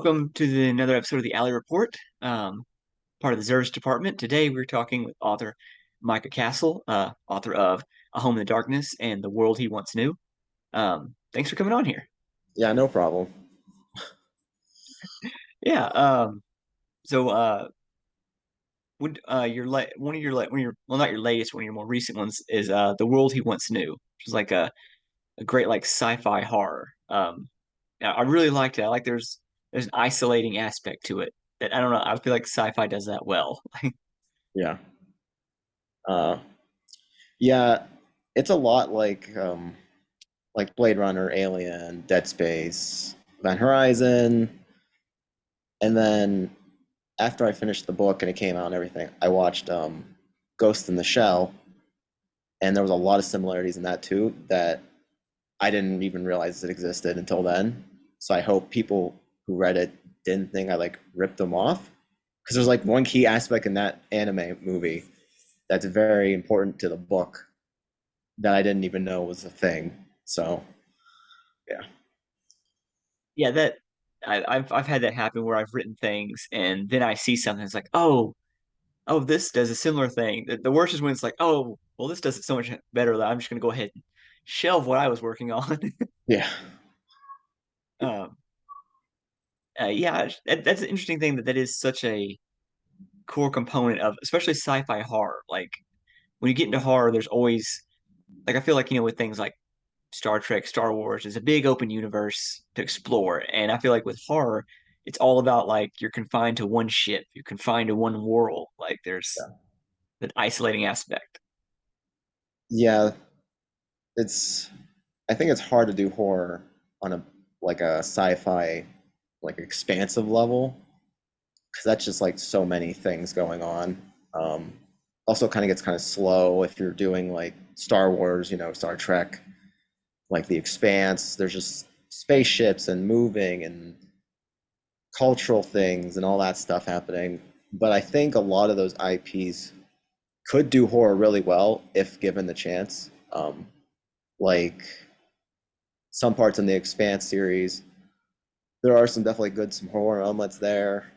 welcome to another episode of the Alley Report, part of the Zer's department. Today we're talking with author Micah Castle, author of A Home in the Darkness and The World He Once Knew. Thanks for coming on here. Yeah, no problem. Yeah. So would your one of your one of your well, not your latest, one of your more recent ones is The World He Once Knew, which is like a great like sci-fi horror. Yeah, I really liked it. I like there's an isolating aspect to it that I don't know. I feel like sci-fi does that well. Yeah. Uh, yeah, it's a lot like Blade Runner, Alien, Dead Space, Event Horizon, and then after I finished the book and it came out and everything, I watched Ghost in the Shell, and there was a lot of similarities in that too that I didn't even realize it existed until then. So I hope people who read it didn't think I like ripped them off because there's like one key aspect in that anime movie that's very important to the book that I didn't even know was a thing. So yeah, Yeah, that I've had that happen where I've written things and then I see something that's like, oh, this does a similar thing. The worst is when it's like, oh, well, this does it so much better that I'm just gonna go ahead and shelve what I was working on. yeah, um, yeah, that's an interesting thing that is such a core component of especially sci-fi horror. Like when you get into horror, there's always like I feel like with things like Star Trek, Star Wars is a big open universe to explore. And I feel like with horror, it's all about like you're confined to one ship, you're confined to one world. Like there's that isolating aspect. yeah. It's I think it's hard to do horror on a like a sci-fi like expansive level because that's just like so many things going on. Um, Also, kind of gets kind of slow if you're doing like Star Wars, Star Trek, like The Expanse. There's just spaceships and moving and cultural things and all that stuff happening. But I think a lot of those IPs could do horror really well if given the chance. Like some parts in the Expanse series, there are some horror elements there.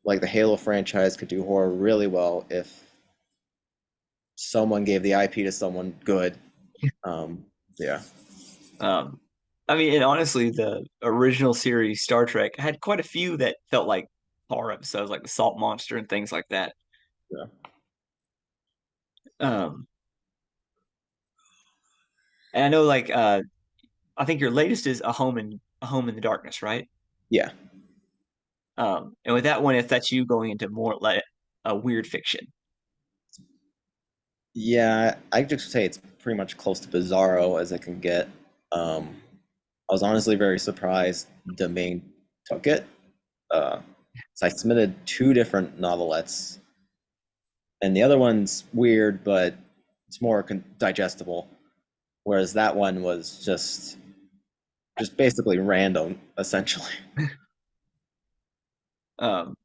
Like the Halo franchise could do horror really well if someone gave the IP to someone good. Um, yeah, Um, I mean, and honestly, the original series Star Trek had quite a few that felt like horror episodes, like the Salt Monster and things like that. yeah, Um, and I know, like, I think your latest is A Home in the Darkness, right? yeah, And with that one, if that's you going into more like a weird fiction. yeah. I just say it's pretty much close to Bizarro as it can get. I was honestly very surprised Domain took it. So I submitted two different novelettes, and the other one's weird, but it's more digestible. Whereas that one was just basically random, essentially. Um,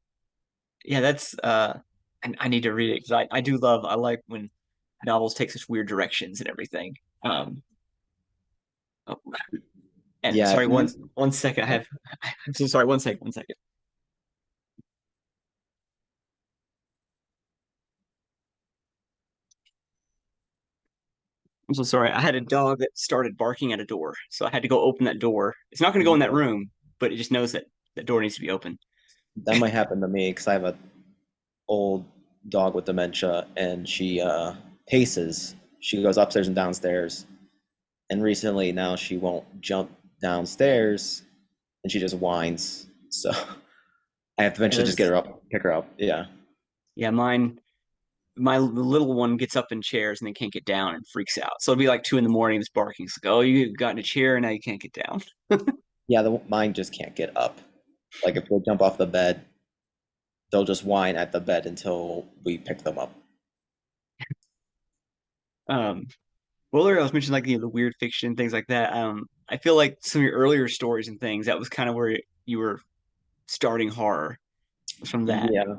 yeah, that's I need to read it because I do love I like when novels take such weird directions and everything. Um, oh, and Yeah, if sorry, you one second, I have I'm so sorry, one second. I'm so sorry. I had a dog that started barking at a door, so I had to go open that door. It's not going to go in that room, but it just knows that that door needs to be open. that might happen to me because I have a old dog with dementia, and she paces. She goes upstairs and downstairs, and recently now she won't jump downstairs, and she just whines. So I have to Yeah, eventually just get that's her up, pick her up. Yeah, yeah, mine. My little one gets up in chairs and they can't get down and freaks out. So it'll be like 2 in the morning. This barking. It's like, oh, you got in a chair and now you can't get down. yeah. Mine just can't get up. Like if they jump off the bed, they'll just whine at the bed until we pick them up. Um, well, earlier I was mentioning like the weird fiction things like that. I feel like some of your earlier stories and things that was kind of where you were starting horror from that. Yeah,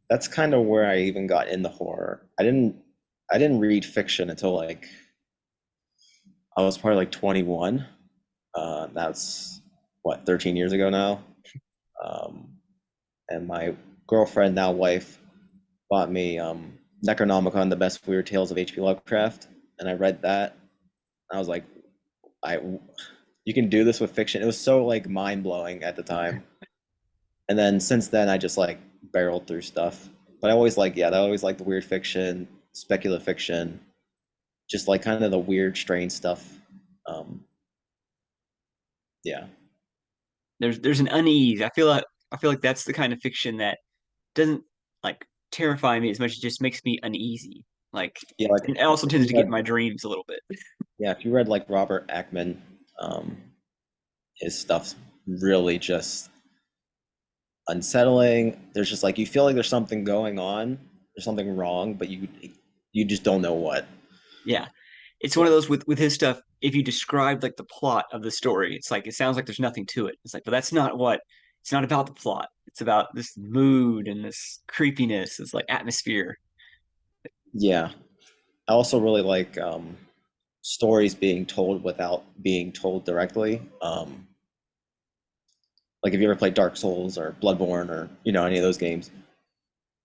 that's kind of where I even got into horror. I didn't read fiction until like I was probably like 21. That's what, 13 years ago now. Um, and my girlfriend, now wife, bought me Necronomicon, the best weird tales of H.P. Lovecraft, and I read that. I was like, I you can do this with fiction. It was so like mind blowing at the time. And then since then, I just like barreled through stuff. But I always like, yeah, I always like the weird fiction, speculative fiction, just like kind of the weird, strange stuff. Um, yeah, There's an unease. I feel like that's the kind of fiction that doesn't like terrify me as much. It just makes me uneasy. Like, yeah, like and it also if tends you to get in read, my dreams a little bit. yeah, if you read like Robert Ackman, um, his stuff's really just unsettling. There's just like you feel like there's something going on, there's something wrong, but you just don't know what. Yeah, it's one Yeah. of those with his stuff. If you describe like the plot of the story, it's like it sounds like there's nothing to it. It's like, but that's not what. It's not about the plot. It's about this mood and this creepiness. It's like atmosphere. Yeah. I also really like stories being told without being told directly. Like if you ever played Dark Souls or Bloodborne or any of those games,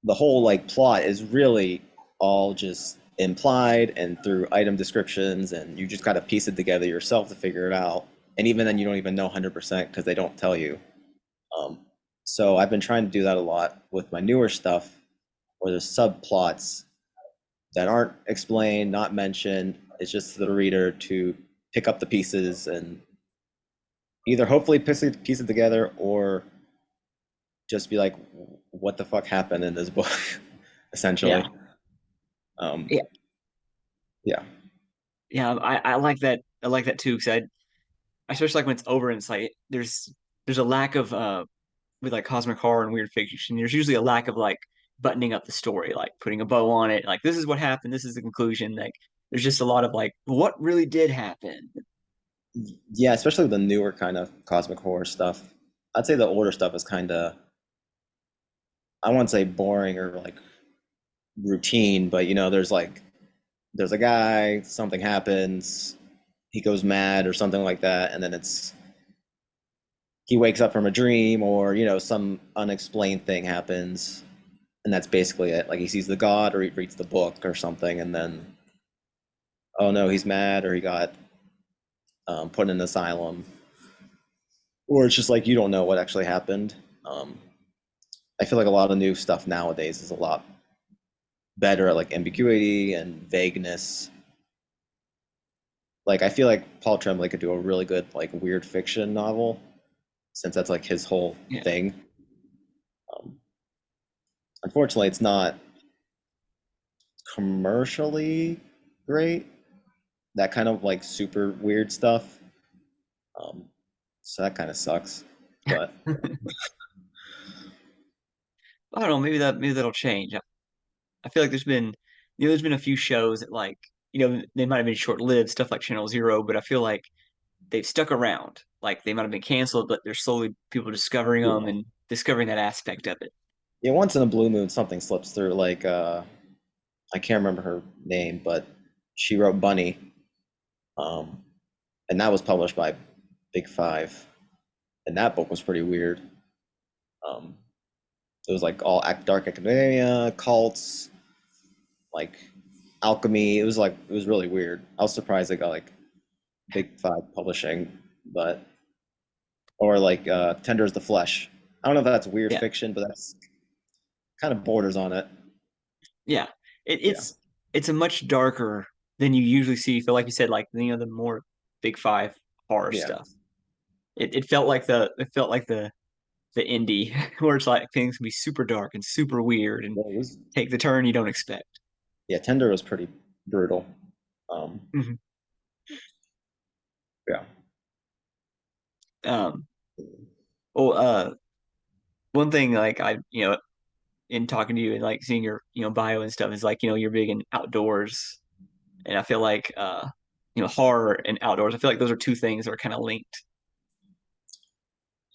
the whole like plot is really all just implied and through item descriptions, and you just got to piece it together yourself to figure it out. And even then, you don't even know 100% because they don't tell you. Um, so I've been trying to do that a lot with my newer stuff, where there's subplots that aren't explained, not mentioned. It's just to the reader to pick up the pieces and either hopefully piece it together or just be like, what the fuck happened in this book, Yeah, essentially. Um, yeah, yeah, yeah. I like that. I like that too because I especially like when it's over and it's like there's a lack of with like cosmic horror and weird fiction. There's usually a lack of like buttoning up the story, like putting a bow on it. Like this is what happened. This is the conclusion. Like there's just a lot of like what really did happen. yeah, especially the newer kind of cosmic horror stuff. I'd say the older stuff is kind of, I won't say boring or like routine, but there's a guy, something happens, he goes mad or something like that, and then he wakes up from a dream, or some unexplained thing happens, and that's basically it. Like he sees the god or he reads the book or something, and then oh no, he's mad or he got put in an asylum, or it's just like you don't know what actually happened. um, I feel like a lot of new stuff nowadays is a lot better at like ambiguity and vagueness. Like I feel like Paul Tremblay could do a really good like weird fiction novel, since that's like his whole Yeah, thing. um, Unfortunately, it's not commercially great, that kind of like super weird stuff. Um, so that kind of sucks. But I don't know. Maybe that'll change. I feel like there's been a few shows that like they might have been short lived stuff like Channel Zero, but I feel like they've stuck around. Like they might have been canceled, but there's slowly people discovering them yeah, and discovering that aspect of it. yeah, once in a blue moon something slips through. Like I can't remember her name, but she wrote Bunny, um, and that was published by Big Five, and that book was pretty weird. Um, it was like all dark academia, cults, like alchemy. It was really weird. I was surprised they got like Big Five publishing, but or like Tender as the Flesh. I don't know if that's weird Yeah, fiction, but that's kind of borders on it. yeah. It, Yeah, it's it's a much darker than you usually see. For like you said, like the more Big Five horror yeah. stuff. It felt like the indie where it's like things can be super dark and super weird and Well, it was, take the turn you don't expect. yeah, Tender was pretty brutal. Um, Mhm. yeah. Um, well, one thing like in talking to you and like seeing your bio and stuff is like you're big in outdoors, and I feel like horror and outdoors. I feel like those are two things that are kind of linked.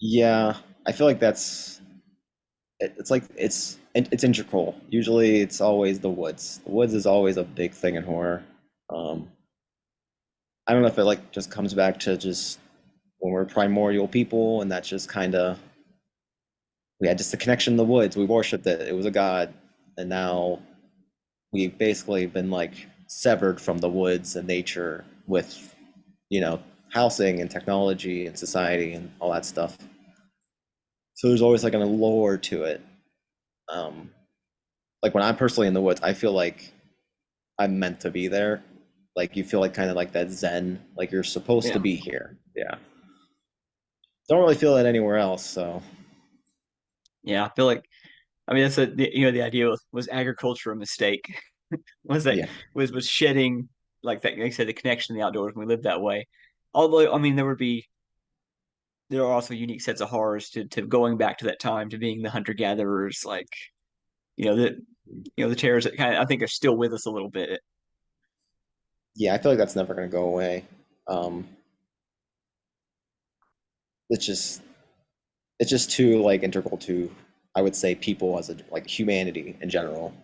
Yeah, I feel like it's like it's integral. Usually, it's always the woods. The woods is always a big thing in horror. Um, I don't know if it like just comes back to just when we're primordial people, and that's just kind of we had just a connection in the woods. We worshipped it. It was a god, and now we've basically been like severed from the woods and nature with, you know, housing and technology and society and all that stuff. So there's always like an allure to it. Um, like when I'm personally in the woods, I feel like I'm meant to be there. Like you feel like kind of like that zen, like you're supposed to Yeah. be here. Yeah. Don't really feel that anywhere else. So Yeah. I feel like, I mean, that's the idea was agriculture a mistake? Was that, yeah, was shedding, like that, like I said, the connection in the outdoors when we lived that way. Although, I mean, there are also unique sets of horrors to going back to that time, to being the hunter gatherers, like, you know, the, the terrors that kind of, I think, are still with us a little bit. yeah, I feel like that's never gonna go away. Um, it's just it's just too like integral to, I would say, people as a like humanity in general.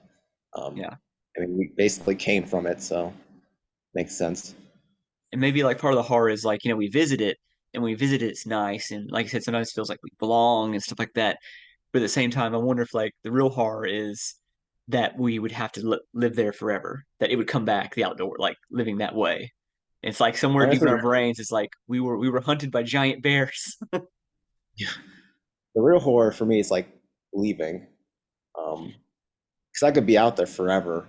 Um, Yeah. I mean, we basically came from it, so makes sense. And maybe like part of the horror is like, we visit it, and when we visit it, it's nice. And like I said, sometimes it feels like we belong and stuff like that. But at the same time, I wonder if like the real horror is that we would have to live there forever, that it would come back, the outdoor, like living that way. It's like somewhere deep in Honestly, our brains, it's like we were hunted by giant bears. yeah, the real horror for me is like leaving, because I could be out there forever,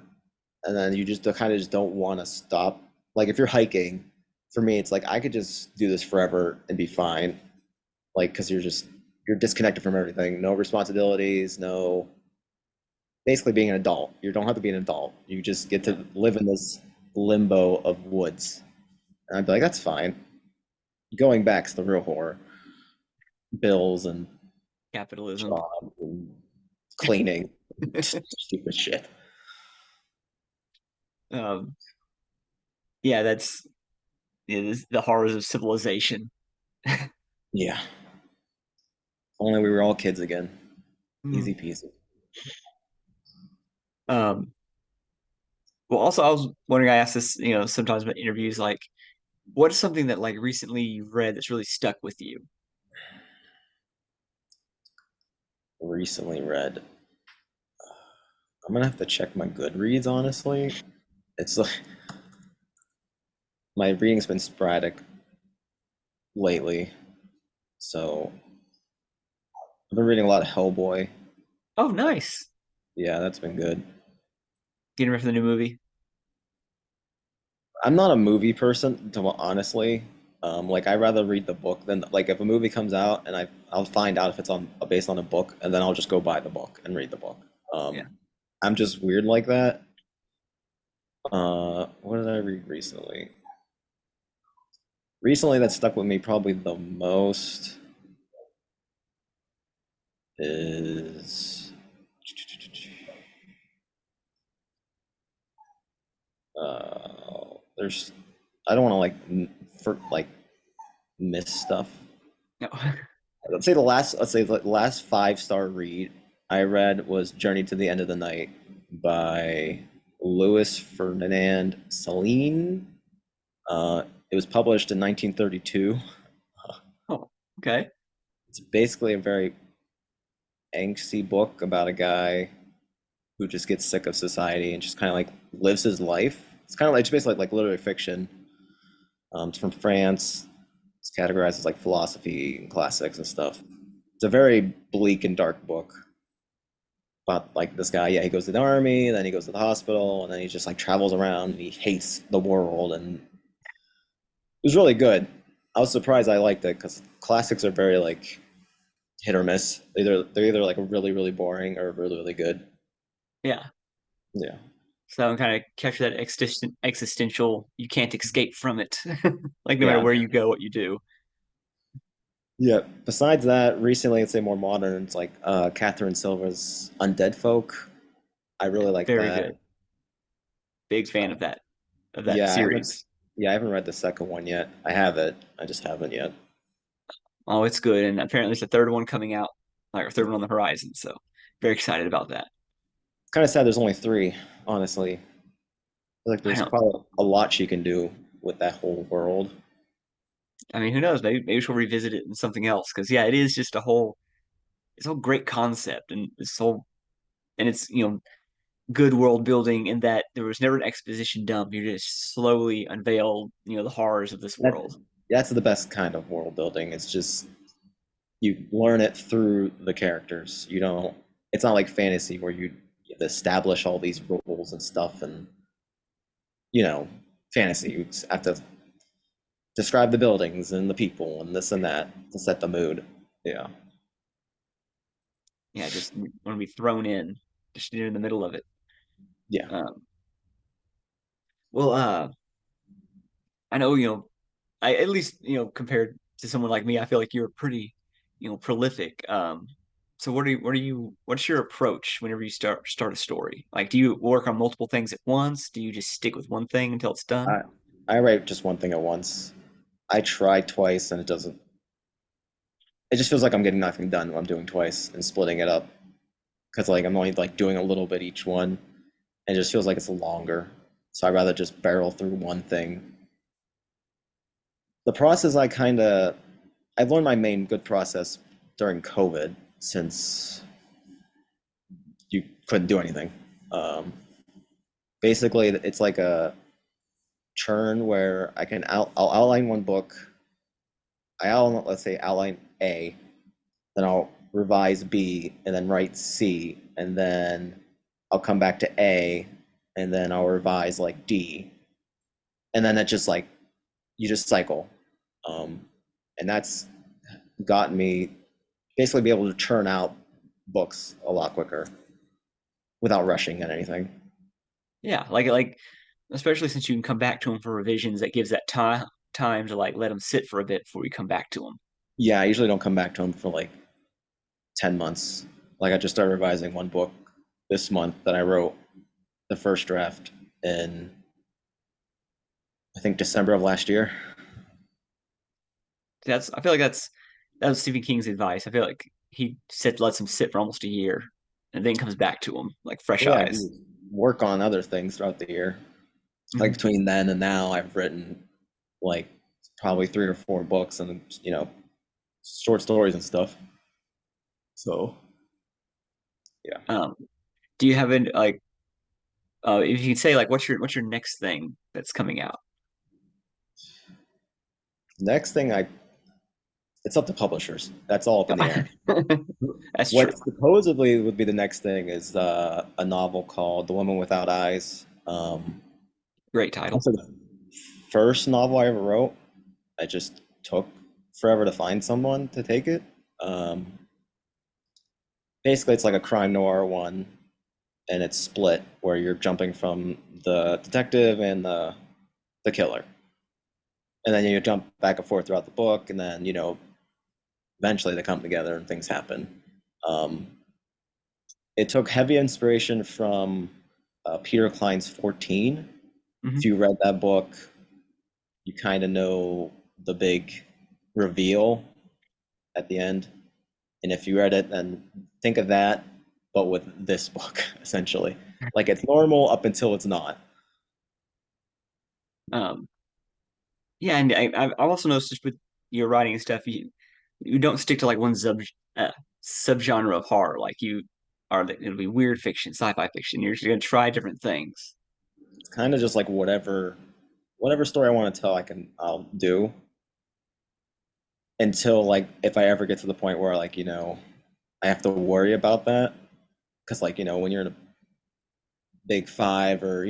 and then you just kind of just don't want to stop. Like if you're hiking, for me, it's like I could just do this forever and be fine. Like because you're disconnected from everything, no responsibilities, no basically being an adult. You don't have to be an adult. You just get Yeah, to live in this limbo of woods. And I'd be like, that's fine. Going back's the real horror. Bills and capitalism. jobs and cleaning, stupid shit. Um, yeah, that's the horrors of civilization. Yeah. Only we were all kids again. Hmm. Easy peasy. Um, well, also, I was wondering, I asked this, sometimes in interviews, like, what is something that like recently you've read that's really stuck with you? Recently read. I'm gonna have to check my Goodreads, honestly. It's like my reading's been sporadic lately. So I've been reading a lot of Hellboy. Oh, nice. Yeah, that's been good. Getting ready for the new movie. I'm not a movie person, to honestly. Like I rather read the book than like if a movie comes out and I'll find out if it's on based on a book and then I'll just go buy the book and read the book. Yeah. I'm just weird like that. What did I read recently? Recently that stuck with me probably the most is there's I don't want to like for like miss stuff. No. Let's say the last 5-star read I read was Journey to the End of the Night by Louis Ferdinand Celine. It was published in 1932. Oh, okay. It's basically a very angsty book about a guy who just gets sick of society and just kind of like lives his life. It's kind of like it's basically like literary fiction. It's from France. It's categorized as like philosophy and classics and stuff. It's a very bleak and dark book about like this guy. Yeah, he goes to the army, then he goes to the hospital, and then he just like travels around and he hates the world. And it was really good. I was surprised I liked it because classics are very like hit or miss. They're either like really boring or really good. Yeah. Yeah. So I'm kind of capture that existential, you can't escape from it. Like no matter Yeah. where you go, what you do. Yeah. Besides that, recently, it's a more modern. It's like Catherine Silva's Undead Folk. I Yeah, really like very that. good. Big fan of that Yeah, I haven't. series. Yeah, I haven't read the second one yet. I have it. I just haven't yet. Oh, it's good. And apparently there's a third one coming out, like a third one on the horizon. So very excited about that. Kind of sad. There's only three, honestly. Like I there's don't probably a lot she can do with that whole world. I mean, who knows? Maybe she'll revisit it in something else. Because yeah, it is just a whole. this whole great concept and this whole and it's good world building in that there was never an exposition dump. You just slowly unveil the horrors of this That world. that's the best kind of world building. It's just you learn it through the characters. You don't. It's not like fantasy where you establish all these rules and stuff, and you know, fantasy you just have to describe the buildings and the people and this and that to set the mood. Yeah, Yeah, just want to be thrown in, just in the middle of it. yeah. Um, well, I know I at least compared to someone like me, I feel like you're pretty prolific. So what's your approach whenever you start a story? Like, do you work on multiple things at once? Do you just stick with one thing until it's done? I I write just one thing at once. I try twice and it doesn't. It just feels like I'm getting nothing done when I'm doing twice and splitting it up because like I'm only like doing a little bit each one, and it just feels like it's longer. So I'd rather just barrel through one thing. The process I've learned my main good process during COVID since you couldn't do anything. Um, Basically, it's like a churn where I'll outline one book. Let's say outline A, then I'll revise B, and then write C, and then I'll come back to A, and then I'll revise like D, and then it just like you just cycle, um, and that's gotten me basically be able to churn out books a lot quicker without rushing at anything. Yeah, like especially since you can come back to them for revisions, that gives that time to like let them sit for a bit before we come back to them. Yeah, I usually don't come back to them for like 10 months. Like I just started revising one book this month that I wrote the first draft in I think December of last year. I feel like that was Stephen King's advice. I feel like he said lets him sit for almost a year and then comes back to him like fresh Yeah, I eyes. do work on other things throughout the year. Like Mhm. between then and now, I've written like probably 3 or 4 books and short stories and stuff. So yeah. Um, do you have an like if you can say like what's your next thing that's coming out? Next thing I it's up to publishers. That's all up in the air. That's true. What supposedly would be the next thing is a novel called The Woman Without Eyes. Great title. Also, the first novel I ever wrote, I just took forever to find someone to take it. Um, Basically, it's like a crime noir one, and it's split where you're jumping from the detective and the killer, and then you jump back and forth throughout the book, and then eventually they come together and things happen. Um, it took heavy inspiration from Peter Klein's 14. If Hmm. you read that book, you kind of know the big reveal at the end. And if you read it, then think of that, but with this book, essentially. Like it's normal up until it's not. Um, yeah, and I've also noticed just with your writing and stuff, you don't stick to like one uh, subgenre of horror. Like you are, it'll be weird fiction, sci-fi fiction. You're just gonna try different things. It's kind of just like whatever story I want to tell, I'll do until like if I ever get to the point where like, I have to worry about that. Because like, when you're in a big five or,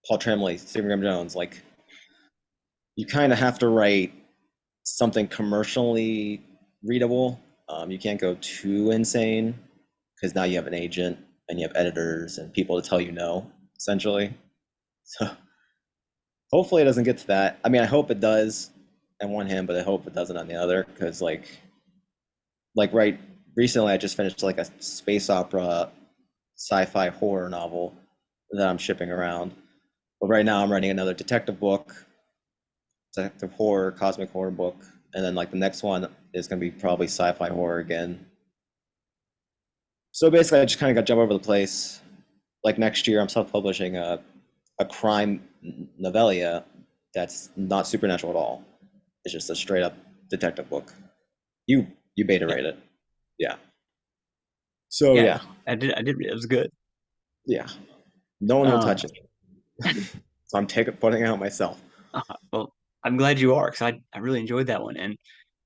Paul Tremblay, Stephen Graham Jones, like you kind of have to write something commercially readable. You can't go too insane because now you have an agent and you have editors and people to tell you no, essentially. So hopefully it doesn't get to that. I mean, I hope it does on one hand, but I hope it doesn't on the other because like right recently I just finished like a space opera sci-fi horror novel that I'm shipping around. But right now I'm writing another detective horror, cosmic horror book, and then like the next one is going to be probably sci-fi horror again. So basically, I just kind of got jump over the place. Like next year, I'm self-publishing a crime novella that's not supernatural at all. It's just a straight up detective book. You beta Yeah, rate it. Yeah. So Yeah, yeah, I did. It was good. yeah. No one will Um, touch it. So I'm taking putting it out myself. well, I'm glad you are because I really enjoyed that one, and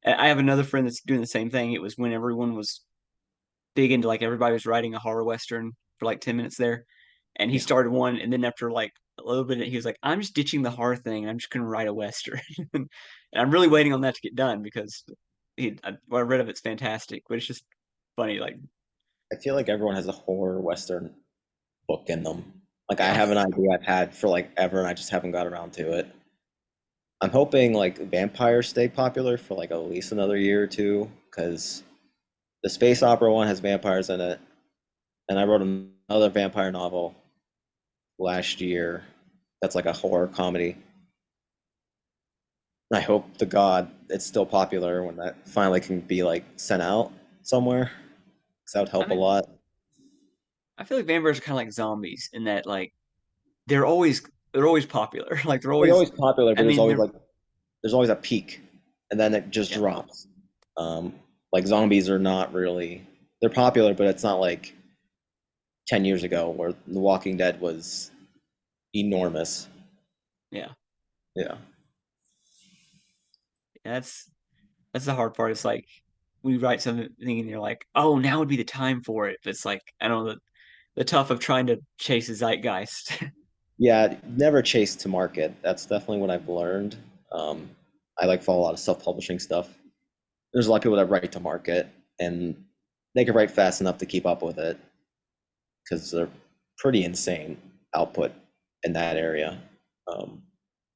I have another friend that's doing the same thing. It was when everyone was big into like everybody was writing a horror western for like 10 minutes there, and he Yeah. started one, and then after like a little bit, he was like, "I'm just ditching the horror thing, and I'm just gonna write a western," and I'm really waiting on that to get done because what I read of it's fantastic, but it's just funny, like I feel like everyone has a horror western book in them. Like I yeah, have an idea I've had for like ever, and I just haven't got around to it. I'm hoping like vampires stay popular for like at least another year or two, because the space opera one has vampires in it, and I wrote another vampire novel last year that's like a horror comedy. I hope to God it's still popular when that finally can be like sent out somewhere, because that would I help a mean, lot. I feel like vampires are kind of like zombies in that like they're always they're always popular, like they're They're always. always popular, I but mean, they're there's always a peak, and then it just yeah, drops. Um, like zombies are not really they're popular, but it's not like 10 years ago where The Walking Dead was enormous. yeah. Yeah, That's the hard part. It's like we write something and you're like, oh, now would be the time for it. But it's like I don't know the tough of trying to chase a zeitgeist. yeah. Never chase to market. That's definitely what I've learned. Um, I like follow a lot of self-publishing stuff. There's a lot of people that write to market, and they can write fast enough to keep up with it because they're pretty insane output in that area. Um,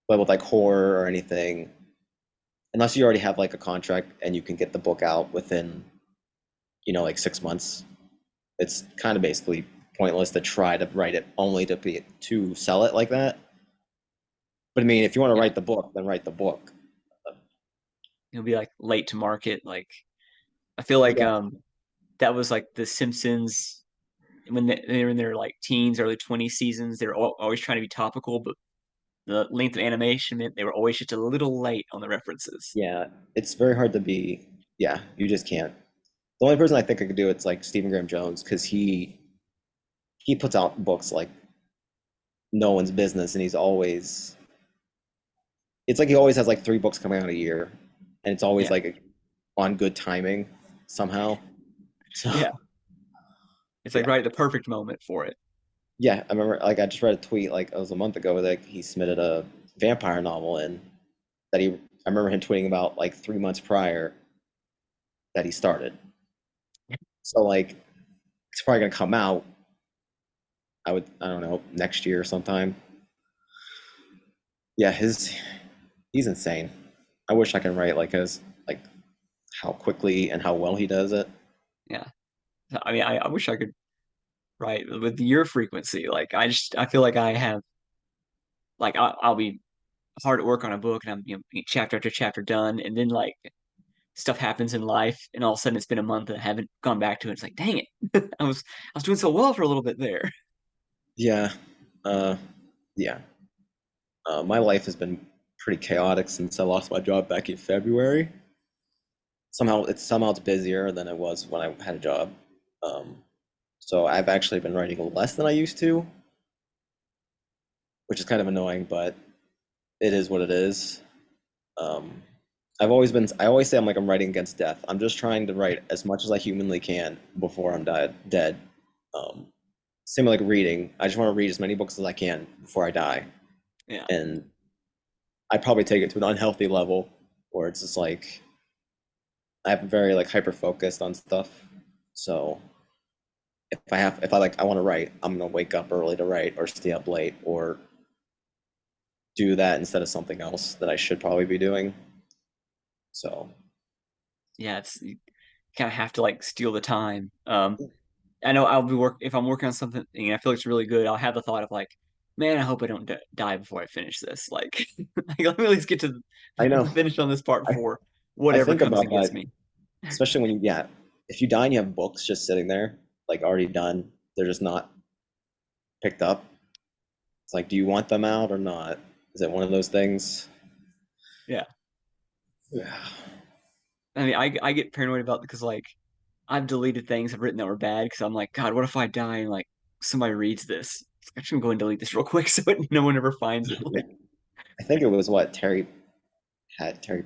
but with like horror or anything, unless you already have like a contract and you can get the book out within, like 6 months, it's kind of basically pointless to try to write it only to sell it like that. But I mean, if you want to Yeah, write the book, then write the book. it'll be like late to market. Like I feel like Yeah, that was like the Simpsons when they were in their like teens, early 20s seasons. They were always trying to be topical, but the length of animation meant they were always just a little late on the references. yeah, it's very hard to be. Yeah, you just can't. The only person I think I could do it's like Stephen Graham Jones because he puts out books like no one's business, and he's always it's like he always has like 3 books coming out a year, and it's always Yeah, like on good timing somehow. So yeah. It's like yeah, right at the perfect moment for it. yeah. I remember like I just read a tweet like it was a month ago that he submitted a vampire novel in that he. I remember him tweeting about like 3 months prior that he started. So like it's probably gonna come out. I don't know next year sometime. Yeah, he's insane. I wish I can write like his like how quickly and how well he does it. Yeah. I mean, I wish I could write with your frequency. Like I feel like I have like I'll be hard at work on a book and I'm chapter after chapter done, and then like stuff happens in life, and all of a sudden it's been a month and I haven't gone back to it. It's like, dang it, I was doing so well for a little bit there. Yeah, uh, yeah. My life has been pretty chaotic since I lost my job back in February. Somehow it's busier than it was when I had a job. Um, so I've actually been writing less than I used to, which is kind of annoying, but it is what it is. Um, I always say I'm writing against death. I'm just trying to write as much as I humanly can before I'm dead. Um, Same like reading. I just want to read as many books as I can before I die. Yeah, And I probably take it to an unhealthy level where it's just like I'm very like hyper focused on stuff. So if I like I want to write, I'm gonna wake up early to write or stay up late or do that instead of something else that I should probably be doing. So yeah. It's you kind of have to like steal the time. I know I'll be work if I'm working on something and I feel it's really good. I'll have the thought of like, man, I hope I don't die before I finish this. Like, like let me at least get to I know the finish on this part I, before I whatever think comes about and gets that, me. especially when if you die and you have books just sitting there, like already done, they're just not picked up. It's like, do you want them out or not? Is it one of those things? Yeah. Yeah. I mean, I get paranoid about because like I've deleted things I've written that were bad because I'm like, God, what if I die and like somebody reads this? I should go and delete this real quick so no one ever finds it. Yeah. Like, I think it was what Terry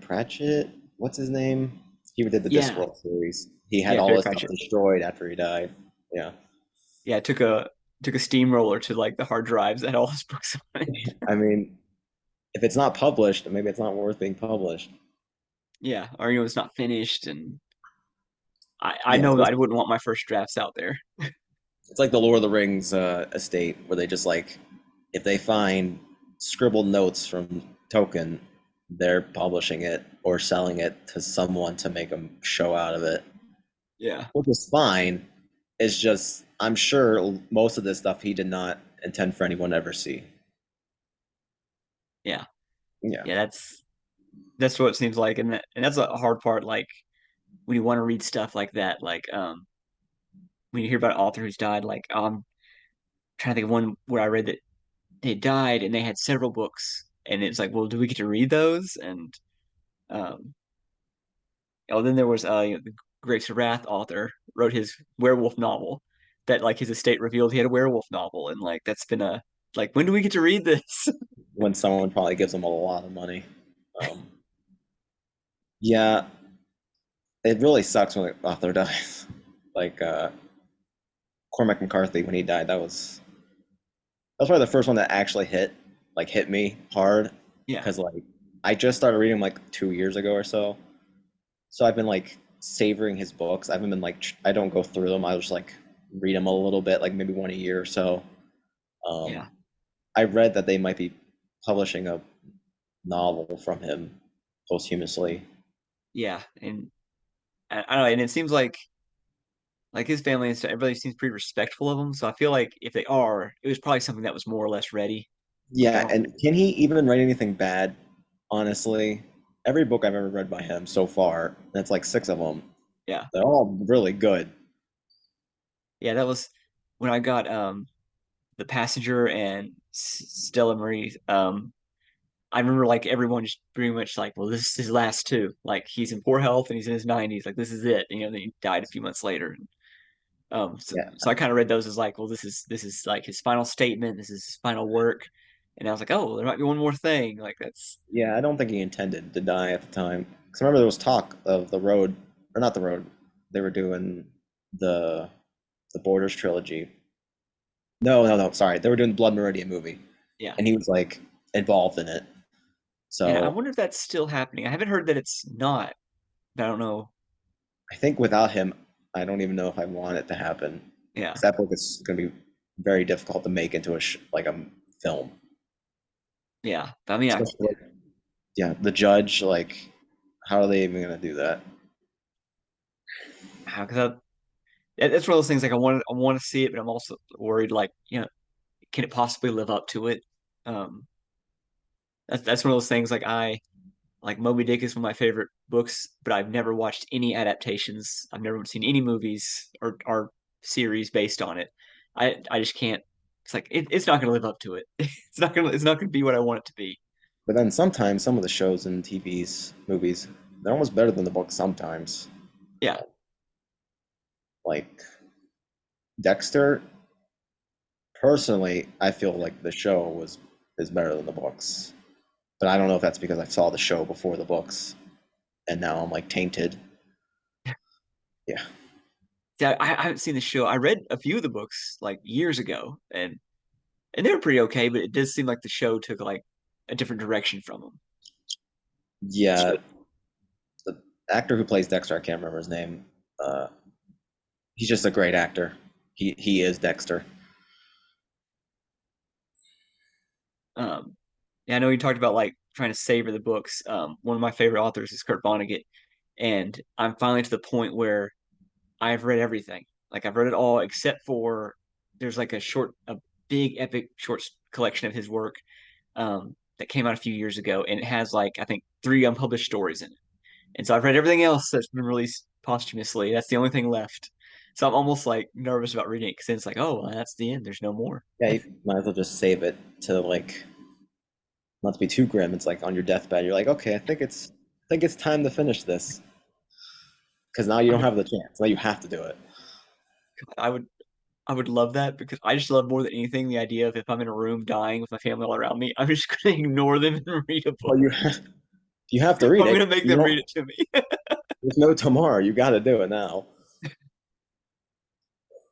Pratchett. What's his name? He did the yeah, Discworld series. He had yeah, all Terry his stuff Pratchett. destroyed after he died. Yeah. Yeah, took a steamroller to like the hard drives that had all his books on it. I mean, if it's not published, maybe it's not worth being published. Yeah, or it's not finished, and I Yeah, know I wouldn't want my first drafts out there. it's like the Lord of the Rings estate where they just like if they find scribbled notes from Tolkien, they're publishing it or selling it to someone to make a show out of it, Yeah, which is fine. It's just I'm sure most of this stuff he did not intend for anyone to ever see. yeah, Yeah. yeah. That's what it seems like, and that's a hard part. Like when you want to read stuff like that, like when you hear about an author who's died, like I'm trying to think of one where I read that they died and they had several books, and it's like, well, do we get to read those? And um, oh, then there was the Grapes of Wrath author wrote his werewolf novel that like his estate revealed he had a werewolf novel, and like that's been a like when do we get to read this? When someone probably gives them a lot of money. Um, yeah, it really sucks when the author dies. Like Cormac McCarthy when he died, that was probably the first one that actually hit me hard Yeah, because like I just started reading him like 2 years ago or so. So I've been like savoring his books. I haven't been like I don't go through them. I just like read them a little bit, like maybe one a year or so. yeah, Um, I read that they might be publishing a novel from him posthumously. yeah, and I don't know, and it seems like his family and stuff, everybody seems pretty respectful of him. So I feel like if they are, it was probably something that was more or less ready. Like I Yeah, don't, and can he even write anything bad? Honestly, every book I've ever read by him so far, and it's like six of them, yeah, they're all really good. yeah. That was when I got the passenger and Stella Marie. I remember like everyone just pretty much like, well, this is his last two. Like he's in poor health and he's in his 90s. Like this is it. And, then he died a few months later. So, Yeah, so I kind of read those as like, well, this is like his final statement. This is his final work. And I was like, oh, there might be one more thing. Like that's yeah, I don't think he intended to die at the time. Because I remember there was talk of the road, or not the road. They were doing the the Borders trilogy. No, no, no. Sorry, they were doing the Blood Meridian movie, yeah. and he was like involved in it. And I So wonder if that's still happening. I haven't heard that it's not, but I don't know. I think without him, I don't even know if I want it to happen. Yeah, Because that book is going to be very difficult to make into like a film, yeah. But I mean, especially like, yeah, the judge. Like, how are they even going to do that? because it's one of those things. Like I want to see it, but I'm also worried. Like, can it possibly live up to it? Um, that's one of those things. Like Moby Dick is one of my favorite books, but I've never watched any adaptations. I've never seen any movies or series based on it. I just can't. It's like it's not going to live up to it. It's not going to be what I want it to be. But then sometimes some of the shows and TVs, movies, they're almost better than the book sometimes. Yeah, Like Dexter, personally, I feel like the show was is better than the books. But I don't know if that's because I saw the show before the books and now I'm like tainted. Yeah. yeah. I haven't seen the show. I read a few of the books like years ago, and they were pretty okay. But it does seem like the show took like a different direction from them. Yeah. The actor who plays Dexter, I can't remember his name. Uh, he's just a great actor. He is Dexter. Um, yeah, I know you talked about like trying to savor the books. One of my favorite authors is Kurt Vonnegut, and I'm finally to the point where I've read everything. Like I've read it all except for there's like a big epic short collection of his work that came out a few years ago, and it has like I think three unpublished stories in it. And so I've read everything else that's been released posthumously. That's the only thing left. So I'm almost like nervous about reading it because then it's like, oh, well, that's the end. There's no more. Yeah, you might as well just save it to like not to be too grim. It's like on your deathbed, you're like, okay, I think it's time to finish this. because now you I don't would, have the chance. Now you have to do it. I would, I would love that because I just love more than anything the idea of if I'm in a room dying with my family all around me, I'm just gonna ignore them and read a Well, book. you have to read I'm it. gonna make You them read don't. it to me. There's no tomorrow. You got to do it now.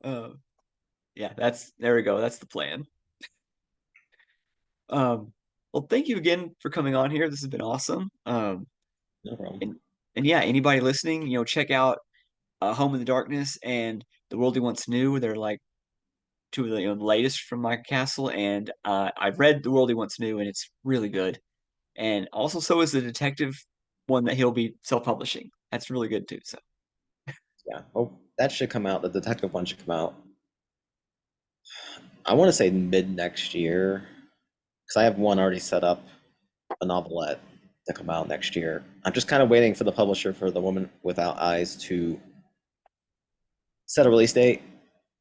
Uh, yeah, that's there we go. That's the plan. Um, well, thank you again for coming on here. This has been awesome. No problem. And and yeah, anybody listening, check out Home in the Darkness and The World He Once Knew. They're like two of the latest from Micah Castle, and I've read The World He Once Knew, and it's really good. And also, so is the detective one that he'll be self-publishing. That's really good too. So Yeah. Oh, that should come out. The detective one should come out. I want to say mid next year because I have one already set up, a novelette to come out next year. I'm just kind of waiting for the publisher for The Woman Without Eyes to set a release date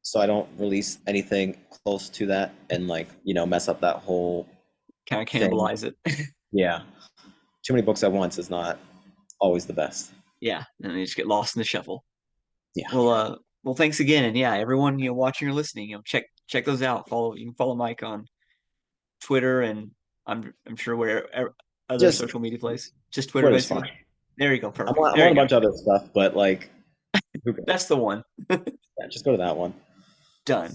so I don't release anything close to that and like, mess up that whole kind of thing. cannibalize it. Yeah. Too many books at once is not always the best. Yeah, and they just get lost in the shuffle. Yeah. Well, thanks again, and yeah, everyone watching or listening, check those out. You can follow Mike on Twitter, and I'm sure where other Just social media place. Just Twitter, Twitter's basically. fine. There you go. I'm Perfect. on, I'm There on you a go. bunch of other stuff, but like, who That's cares? the one. Yeah, just go to that one. Done.